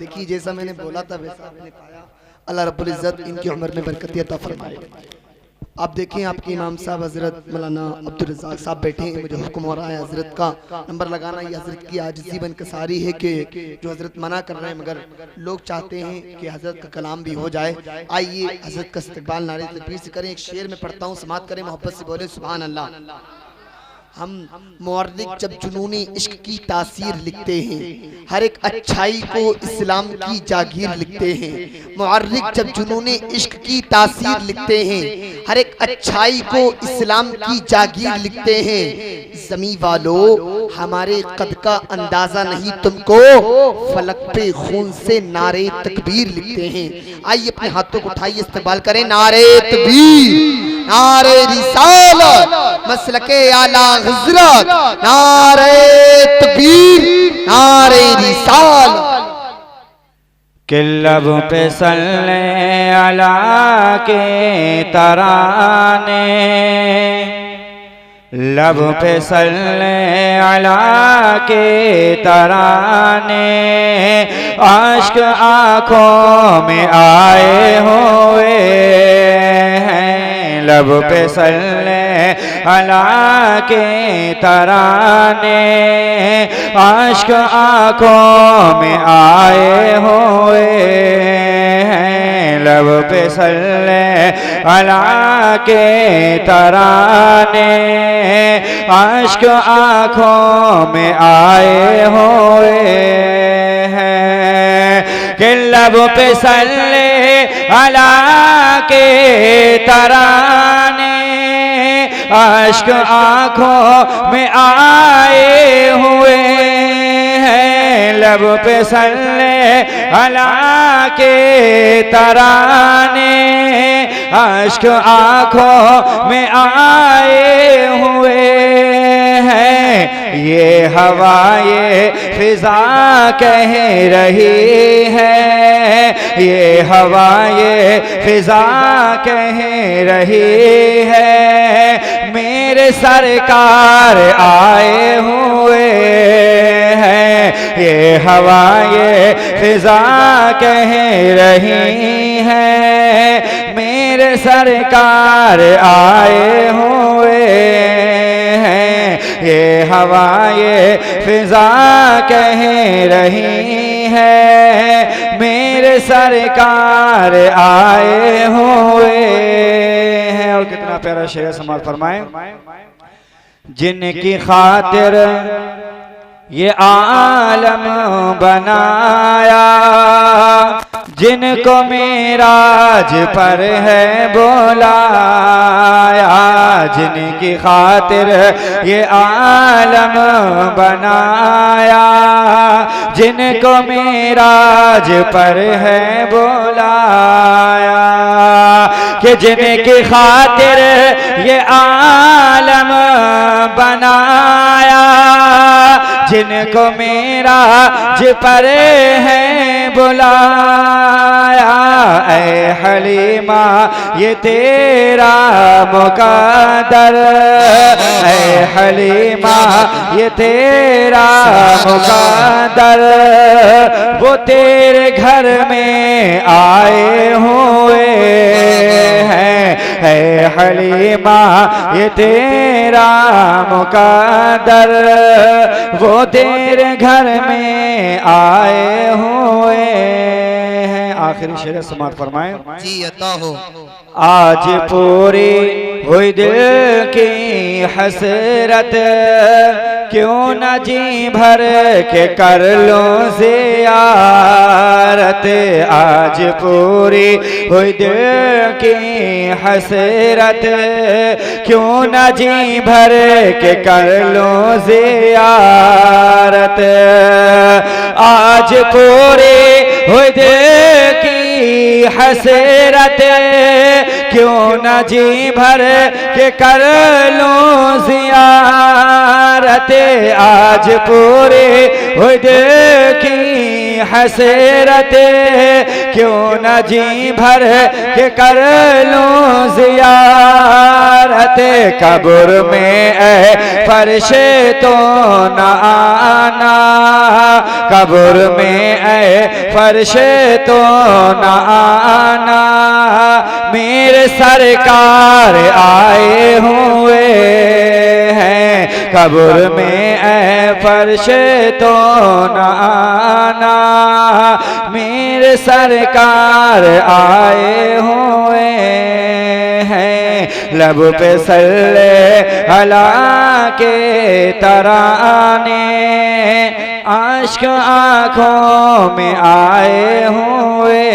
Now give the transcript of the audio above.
देखिए जैसा मैंने बोला था वैसा आपने पाया। अल्लाह रब्बुल इज़्ज़त इनकी उम्र में बरकत अता फरमाए। आप देखें आपके इमाम साहब हजरत मौलाना अब्दुल रज़ाक साहब बैठे हैं। मुझे हुक्म हो रहा है हजरत का नंबर लगाना। ये हजरत की आजिज़ी बनकसारी है कि जो हजरत मना कर रहे हैं मगर लोग चाहते हैं कि हजरत का कलाम भी हो जाए। आइए हजरत का इस्तकबाल नारे तकबीर से करें। एक शेर में पढ़ता हूँ, समात करें, मोहब्बत से बोले सुभान अल्लाह। हम मुअर्रिख जब जुनूनी इश्क की तासीर लिखते हैं, हर एक अच्छाई को इस्लाम की जागीर लिखते हैं। मुअर्रिख जब जुनूनी इश्क की तासीर लिखते हैं, हर एक अच्छाई को इस्लाम की जागीर लिखते हैं। ज़मीं वालों हमारे कद का अंदाजा नहीं तुमको, फलक पे खून से नारे तकबीर लिखते हैं। आइए अपने हाथों को उठाइए, इस्तकबाल करें। नारे तकबीर, नारे रिसालत, मसलके आला हज़रत, नारे तकबीर, नारे रिसालत। कि लब पे सल्ले अला के तराने, लब पे सल्ले अला के तराने, आश्क आँखों में आए हुए हैं। लब पे सल्ले अला के तराने, आश्क आँखों में आए हुए हैं। लब पे सल्ले अला के तराने, आश्क आँखों में आए हुए हैं। कि लब पे सल्ले अला के तराने, आश्क आँखों में आए हुए हैं। लब पे सल्ले अला के तराने, आश्क आँखों में आए हुए हैं। ये हवा ये फिजा कह रही है, ये हवा ये फिजा कह रही है। मेरे सरकार आए हुए हैं। ये हवा ये फिजा कह रही है, मेरे सरकार आए हुए हैं। ये हवा ये फिजा कह रही है, मेरे सरकार आए हुए हैं। और कितना प्यारा शेर समाअत फरमाएं। जिनकी खातिर ये आलम बनाया, जिनको मेराज पर है बुलाया, जिनकी खातिर ये आलम बनाया, जिनको मेराज पर है बुलाया। कि जिनकी खातिर ये आलम बनाया, जिनको मेराज पर है बुलाया। ऐ हलीमा ये तेरा मुक़द्दर, ऐ हलीमा ये तेरा मुक़द्दर, वो तेरे घर में आए हुए हैं। ऐ हलीमा ये तेरा मुक़द्दर, वो तेरे घर में आए हुए हैं। आखिरी शेर समाअत फरमाएं। जी अता हो। आज पूरी हुई दिल की हसरत, क्यों न जी भर के कर लो ज़ियारत। आज पूरी हुई दिल की हसरत, क्यों न जी भर के कर लो ज़ियारत। आज पूरी हुई दिल की हसरत, क्यों न जी भर के कर लूं ज़ियारत। आज पूरी हुई दिल की हसरत, क्यों न जी भर के कर लूं ज़ियारत। कब्र में ऐ फर्शे तो न आना, कब्र में ऐ फर्शे तो न आना, मेरे सरकार आए हुए हैं। कब्र में ऐ फर्शे तो न आना, मेरे सरकार आए हुए हैं। लब पे सल्ले अला के तराने, आश्क आँखों में आए हुए